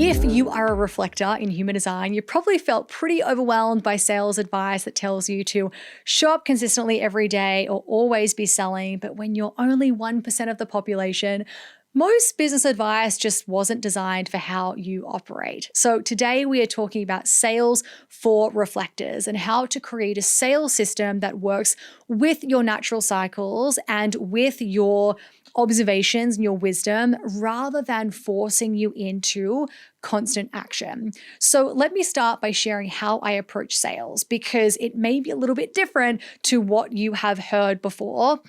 If you are a reflector in human design, you probably felt pretty overwhelmed by sales advice that tells you to show up consistently every day or always be selling. But when you're only 1% of the population, most business advice just wasn't designed for how you operate. So today we are talking about sales for reflectors and how to create a sales system that works with your natural cycles and with your observations and your wisdom rather than forcing you into constant action. So let me start by sharing how I approach sales because it may be a little bit different to what you have heard before.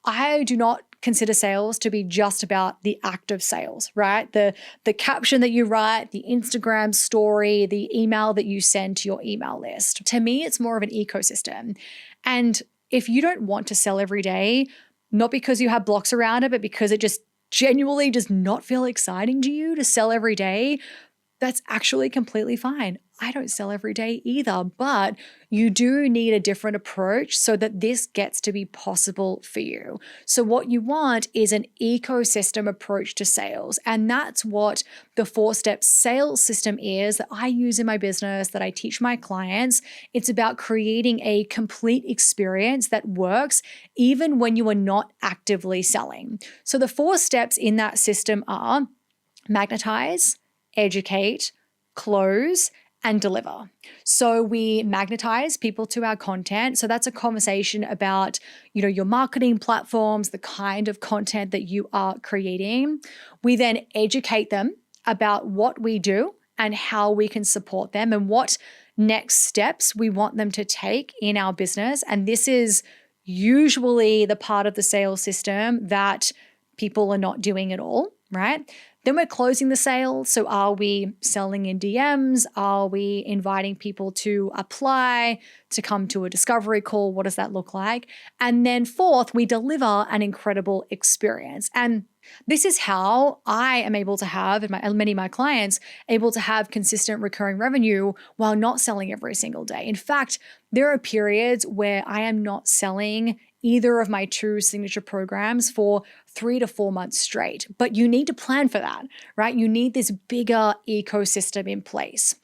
I do not consider sales to be just about the act of sales, right? The caption that you write, the Instagram story, the email that you send to your email list. To me, it's more of an ecosystem. And if you don't want to sell every day, not because you have blocks around it, but because it just genuinely does not feel exciting to you to sell every day, that's actually completely fine. I don't sell every day either, but you do need a different approach so that this gets to be possible for you. So what you want is an ecosystem approach to sales. And that's what the 4-step sales system is that I use in my business, that I teach my clients. It's about creating a complete experience that works even when you are not actively selling. So the 4 steps in that system are magnetize, educate, close, and deliver. So we magnetize people to our content. So that's a conversation about, your marketing platforms, the kind of content that you are creating. We then educate them about what we do and how we can support them and what next steps we want them to take in our business. And this is usually the part of the sales system that people are not doing at all, right? Then we're closing the sale. So are we selling in DMs? Are we inviting people to apply, to come to a discovery call? What does that look like? And then 4th, we deliver an incredible experience. And this is how I am able to have, and many of my clients, able to have consistent recurring revenue while not selling every single day. In fact, there are periods where I am not selling either of my 2 signature programs for 3 to 4 months straight. But you need to plan for that, right? You need this bigger ecosystem in place.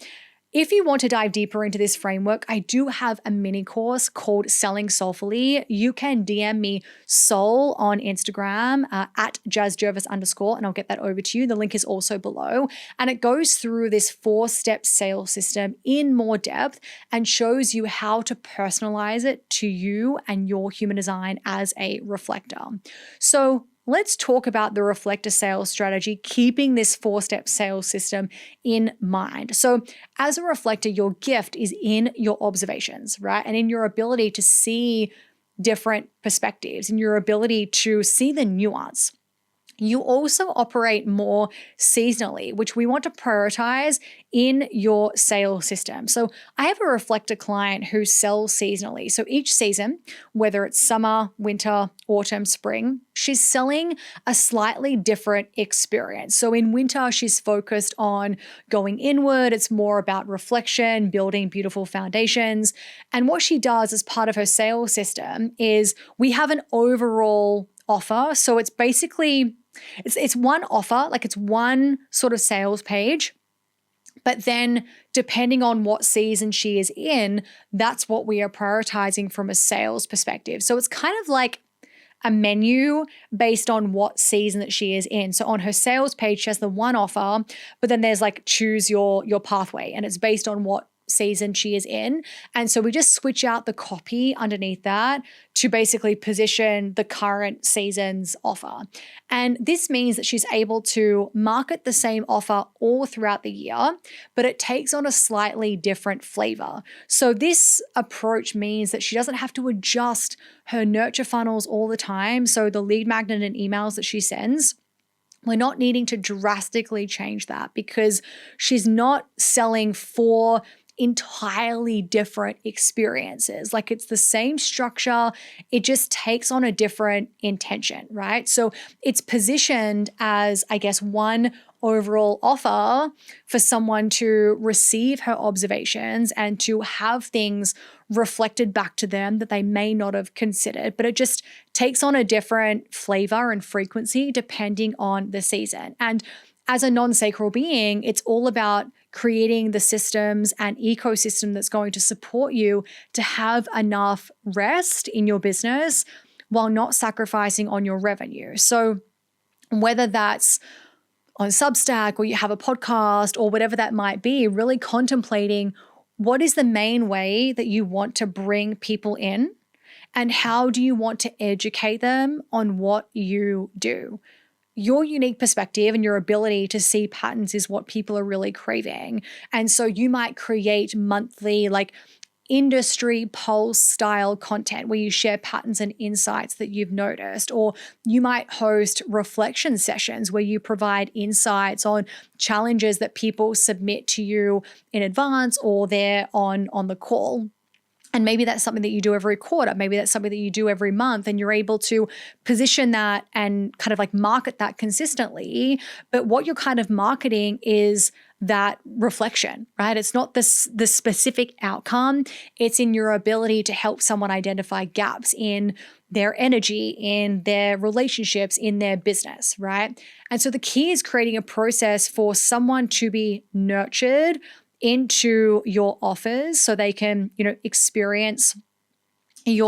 If you want to dive deeper into this framework, I do have a mini course called Selling Soulfully. You can DM me soul on Instagram at jazzjervis_, and I'll get that over to you. The link is also below. And it goes through this 4-step sales system in more depth and shows you how to personalize it to you and your human design as a reflector. So let's talk about the reflector sales strategy, keeping this 4-step sales system in mind. So as a reflector, your gift is in your observations, right? And in your ability to see different perspectives, in your ability to see the nuance. You also operate more seasonally, which we want to prioritize in your sales system. So I have a reflector client who sells seasonally. So each season, whether it's summer, winter, autumn, spring, she's selling a slightly different experience. So in winter, she's focused on going inward. It's more about reflection, building beautiful foundations. And what she does as part of her sales system is we have an overall offer. So it's basically it's one offer, like it's one sort of sales page. But then depending on what season she is in, that's what we are prioritizing from a sales perspective. So it's kind of like a menu based on what season that she is in. So on her sales page, she has the one offer, but then there's like choose your pathway, and it's based on what season she is in. And so we just switch out the copy underneath that to basically position the current season's offer. And this means that she's able to market the same offer all throughout the year, but it takes on a slightly different flavor. So this approach means that she doesn't have to adjust her nurture funnels all the time. So the lead magnet and emails that she sends, we're not needing to drastically change that because she's not selling for entirely different experiences. Like it's the same structure, it just takes on a different intention, right? So it's positioned as, I guess, one overall offer for someone to receive her observations and to have things reflected back to them that they may not have considered, but it just takes on a different flavor and frequency depending on the season. And as a non-sacral being, it's all about creating the systems and ecosystem that's going to support you to have enough rest in your business while not sacrificing on your revenue. So whether that's on Substack or you have a podcast or whatever that might be, really contemplating what is the main way that you want to bring people in and how do you want to educate them on what you do. Your unique perspective and your ability to see patterns is what people are really craving. And so you might create monthly, like industry pulse style content where you share patterns and insights that you've noticed, or you might host reflection sessions where you provide insights on challenges that people submit to you in advance or they're on the call. And maybe that's something that you do every quarter. Maybe that's something that you do every month, and you're able to position that and kind of like market that consistently. But what you're kind of marketing is that reflection, right? It's not the specific outcome. It's in your ability to help someone identify gaps in their energy, in their relationships, in their business, right? And so the key is creating a process for someone to be nurtured into your offers so they can, experience we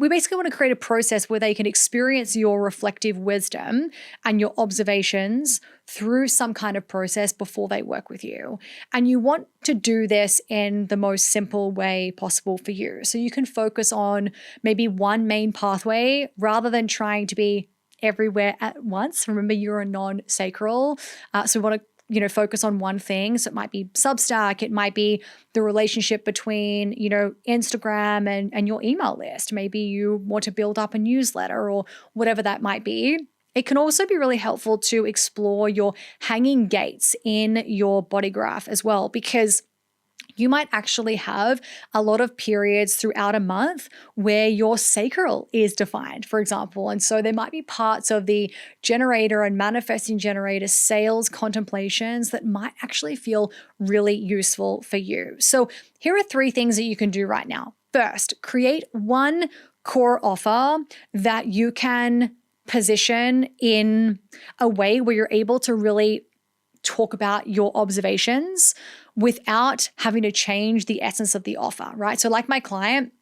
basically want to create a process where they can experience your reflective wisdom and your observations through some kind of process before they work with you. And you want to do this in the most simple way possible for you. So you can focus on maybe one main pathway rather than trying to be everywhere at once. Remember, you're a non-sacral. So we want to focus on one thing. So it might be Substack, it might be the relationship between, Instagram and your email list. Maybe you want to build up a newsletter or whatever that might be. It can also be really helpful to explore your hanging gates in your body graph as well, because you might actually have a lot of periods throughout a month where your sacral is defined, for example. And so there might be parts of the generator and manifesting generator sales contemplations that might actually feel really useful for you. So here are 3 things that you can do right now. First, create one core offer that you can position in a way where you're able to really talk about your observations without having to change the essence of the offer, right? So like my client,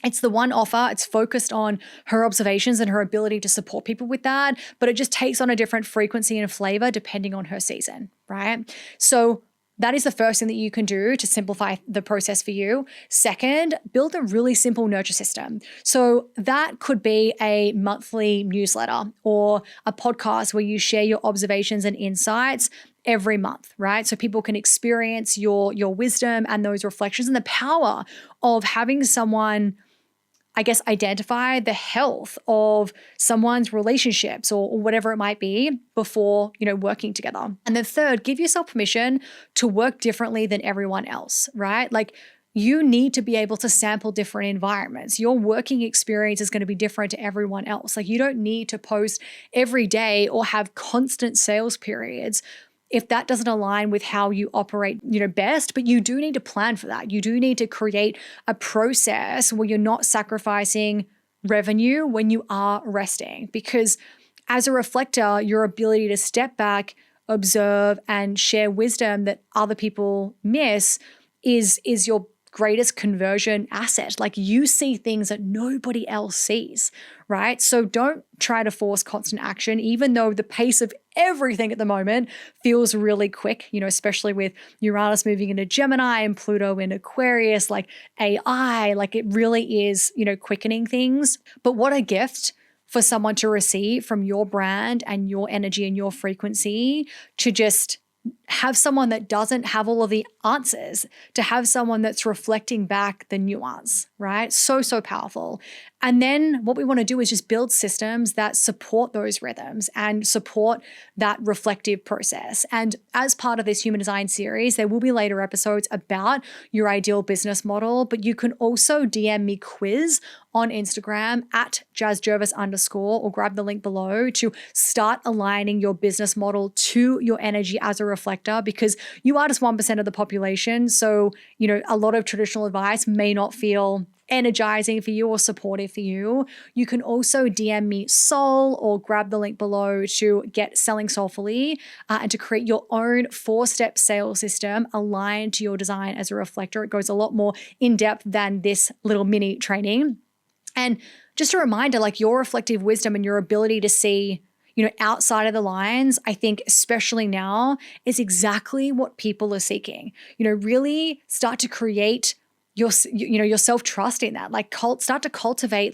it's the one offer, it's focused on her observations and her ability to support people with that, but it just takes on a different frequency and flavor depending on her season, right? So that is the first thing that you can do to simplify the process for you. Second, build a really simple nurture system. So that could be a monthly newsletter or a podcast where you share your observations and insights every month, right? So people can experience your wisdom and those reflections and the power of having someone, identify the health of someone's relationships or whatever it might be before, working together. And then third, give yourself permission to work differently than everyone else, right? Like you need to be able to sample different environments. Your working experience is going to be different to everyone else. Like you don't need to post every day or have constant sales periods if that doesn't align with how you operate, best, but you do need to plan for that. You do need to create a process where you're not sacrificing revenue when you are resting, because as a reflector, your ability to step back, observe, and share wisdom that other people miss is your greatest conversion asset. Like you see things that nobody else sees, right? So don't try to force constant action, even though the pace of everything at the moment feels really quick, especially with Uranus moving into Gemini and Pluto in Aquarius, like AI, like it really is, quickening things. But what a gift for someone to receive from your brand and your energy and your frequency to just have someone that doesn't have all of the answers, to have someone that's reflecting back the nuance, right? So powerful. And then what we want to do is just build systems that support those rhythms and support that reflective process. And as part of this human design series, there will be later episodes about your ideal business model, but you can also DM me quiz on Instagram at jazzjervis_ or grab the link below to start aligning your business model to your energy as a reflector, because you are just 1% of the population. So, a lot of traditional advice may not feel energizing for you or supportive for you, you can also DM me Soul or grab the link below to get Selling Soulfully and to create your own 4-step sales system aligned to your design as a reflector. It goes a lot more in depth than this little mini training. And just a reminder, like your reflective wisdom and your ability to see, outside of the lines, I think especially now, is exactly what people are seeking. Really start to create your self-trust in that. Like start to cultivate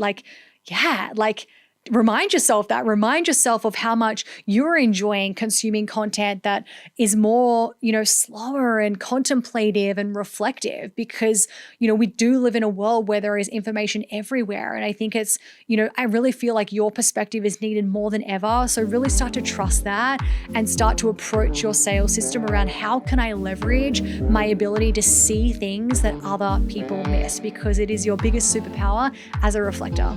remind yourself of how much you're enjoying consuming content that is more, slower and contemplative and reflective, because, we do live in a world where there is information everywhere. And I think it's, I really feel like your perspective is needed more than ever. So really start to trust that and start to approach your sales system around how can I leverage my ability to see things that other people miss, because it is your biggest superpower as a reflector.